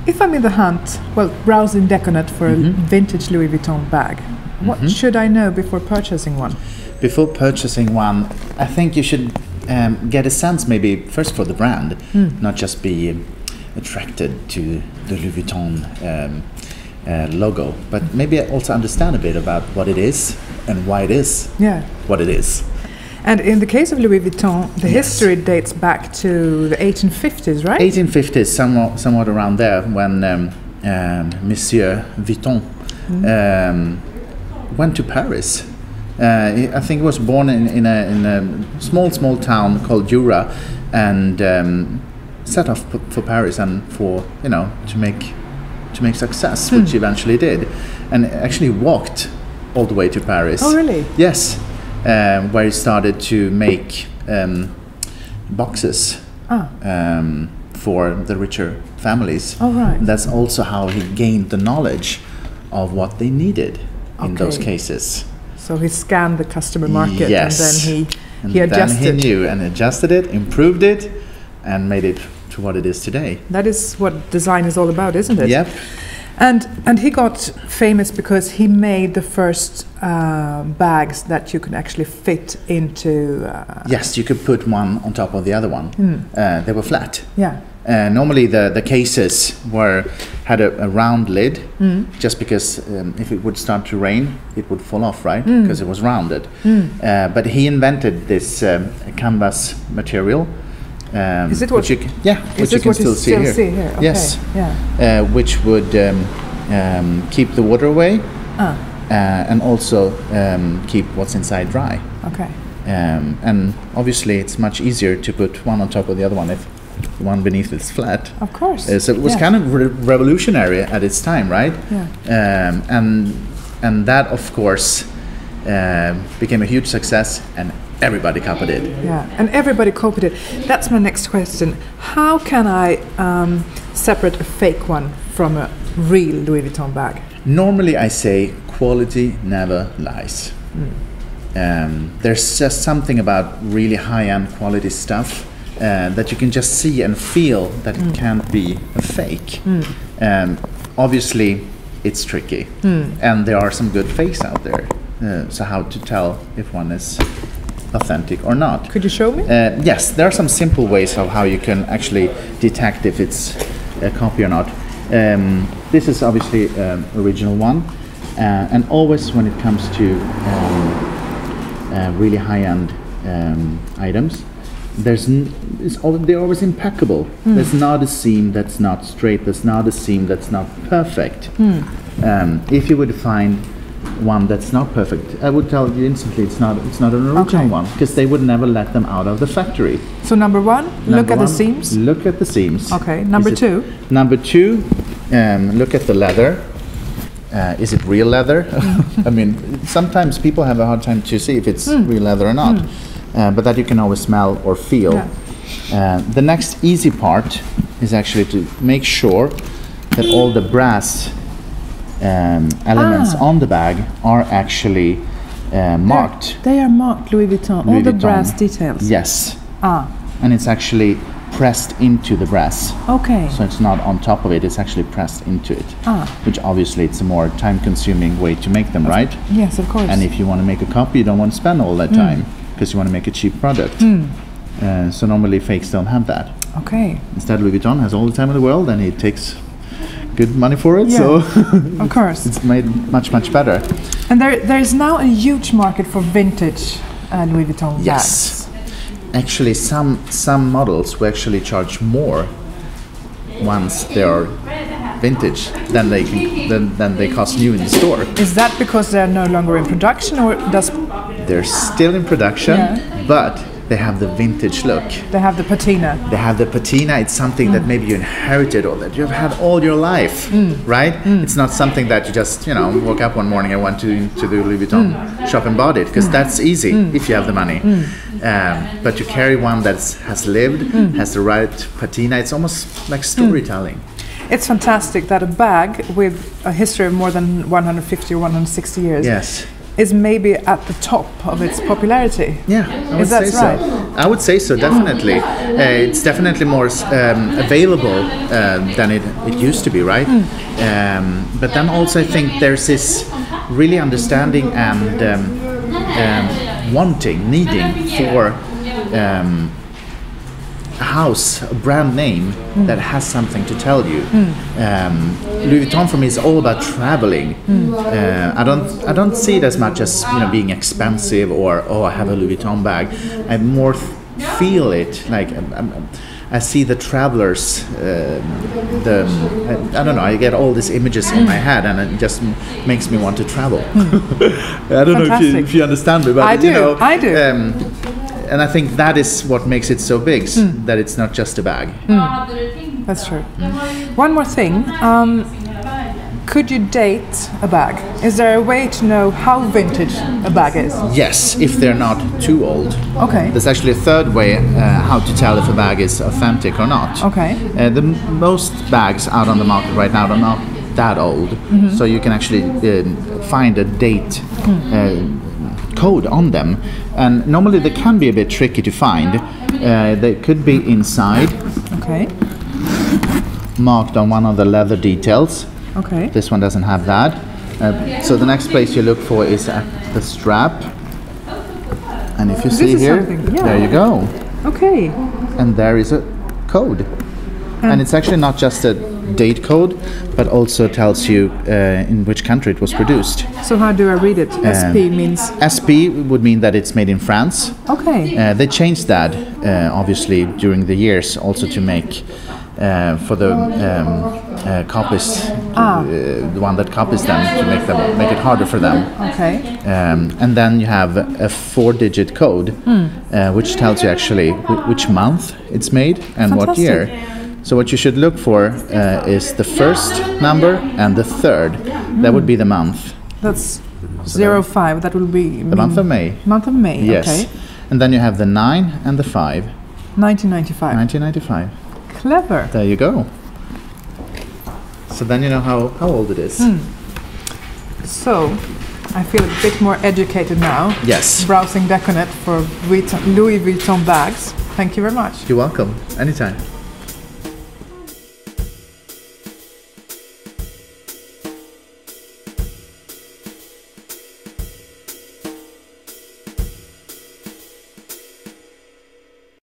If I'm in the hunt, well, browsing Deconet for a vintage Louis Vuitton bag, what should I know before purchasing one? Before purchasing one, I think you should get a sense maybe first for the brand, not just be attracted to the Louis Vuitton logo, but maybe also understand a bit about what it is and why it is what it is. And in the case of Louis Vuitton, the history dates back to the 1850s, right? 1850s, somewhat around there, when Monsieur Vuitton went to Paris. I think he was born in a small town called Jura, and set off for Paris and for to make success, which he eventually did, and actually walked all the way to Paris. Oh, really? Yes. Where he started to make boxes for the richer families. Oh, right. And that's also how he gained the knowledge of what they needed in those cases. So he scanned the customer market, yes. and then he adjusted. Then he knew and adjusted it, improved it, and made it to what it is today. That is what design is all about, isn't it? Yep. And he got famous because he made the first bags that you could actually fit into. Yes, you could put one on top of the other one. They were flat. Yeah. Normally the cases had a round lid, just because if it would start to rain, it would fall off, right? Because it was rounded. But he invented this canvas material. Is it what? Which you can still see here. Okay. Yes. Yeah. Which would keep the water away, and also keep what's inside dry. Okay. And obviously, it's much easier to put one on top of the other one if the one beneath is flat. Of course. So it was kind of revolutionary at its time, right? Yeah. And that, of course, became a huge success, and everybody copied it. Yeah, and everybody copied it. That's my next question. How can I separate a fake one from a real Louis Vuitton bag? Normally, I say quality never lies. There's just something about really high-end quality stuff that you can just see and feel that it can't be a fake. Obviously, it's tricky, and there are some good fakes out there. So how to tell if one is authentic or not? Could you show me? Yes, there are some simple ways of how you can actually detect if it's a copy or not. This is obviously original one, and always when it comes to really high-end items, they're always impeccable. There's not a seam that's not straight. There's not a seam that's not perfect. If you would find one that's not perfect, I would tell you instantly it's not an original one, because they would never let them out of the factory. So number one, look at the seams. Look at the seams. Okay. Number two. Number two, look at the leather. Is it real leather? I mean, sometimes people have a hard time to see if it's real leather or not, but that you can always smell or feel. Yeah. The next easy part is actually to make sure that all the brass elements on the bag are actually marked. They are marked Louis Vuitton, all the brass details. Yes. And it's actually pressed into the brass. Okay. So it's not on top of it, it's actually pressed into it. Which obviously it's a more time-consuming way to make them, right? Yes, of course. And if you want to make a copy, you don't want to spend all that time, because you want to make a cheap product. So normally fakes don't have that. Okay. Instead, Louis Vuitton has all the time in the world, and he takes good money for it, so of course it's made much better. And there is now a huge market for vintage Louis Vuitton bags. Yes, actually some models will actually charge more once they are vintage than they cost new in the store. Is that because they're no longer in production, or they're still in production, but they have the vintage look. They have the patina. They have the patina. It's something that maybe you inherited or that you've had all your life, right? It's not something that you just, woke up one morning and went to the Louis Vuitton shop and bought it, because that's easy if you have the money. But to carry one that has lived, has the right patina, it's almost like storytelling. It's fantastic that a bag with a history of more than 150 or 160 years is maybe at the top of its popularity. Yeah, I would say right? so. I would say so, definitely. It's definitely more available than it used to be, right? But then also I think there's this really understanding and needing for a house, a brand name that has something to tell you. Louis Vuitton for me is all about traveling. I don't see it as much as being expensive or I have a Louis Vuitton bag. I more feel it like I see the travelers. I don't know. I get all these images in my head, and it just makes me want to travel. I don't know if you understand me, but I do. I do. And I think that is what makes it so big, that it's not just a bag. That's true. One more thing. Could you date a bag? Is there a way to know how vintage a bag is? Yes, if they're not too old. Okay. There's actually a third way how to tell if a bag is authentic or not. Okay. The most bags out on the market right now are not that old, so you can actually find a date code on them, and normally they can be a bit tricky to find. They could be inside, okay, marked on one of the leather details. Okay. This one doesn't have that. So the next place you look for is at the strap, and if you see here, there you go. Okay. And there is a code, and it's actually not just a date code, but also tells you in which country it was produced. So how do I read it? SP means? SP would mean that it's made in France. Okay. They changed that obviously during the years also to make for the copies, the one that copies them, to make it harder for them. Okay. And then you have a 4-digit code, which tells you actually which month it's made and what year. So what you should look for is the first number and the third. That would be the month. That's 05. That will be the month of May. Month of May. Yes. Okay. And then you have the 9 and the 5. 1995. 1995. Clever. There you go. So then you know how old it is. So I feel a bit more educated now. Yes. Browsing Deconet for Louis Vuitton bags. Thank you very much. You're welcome. Anytime.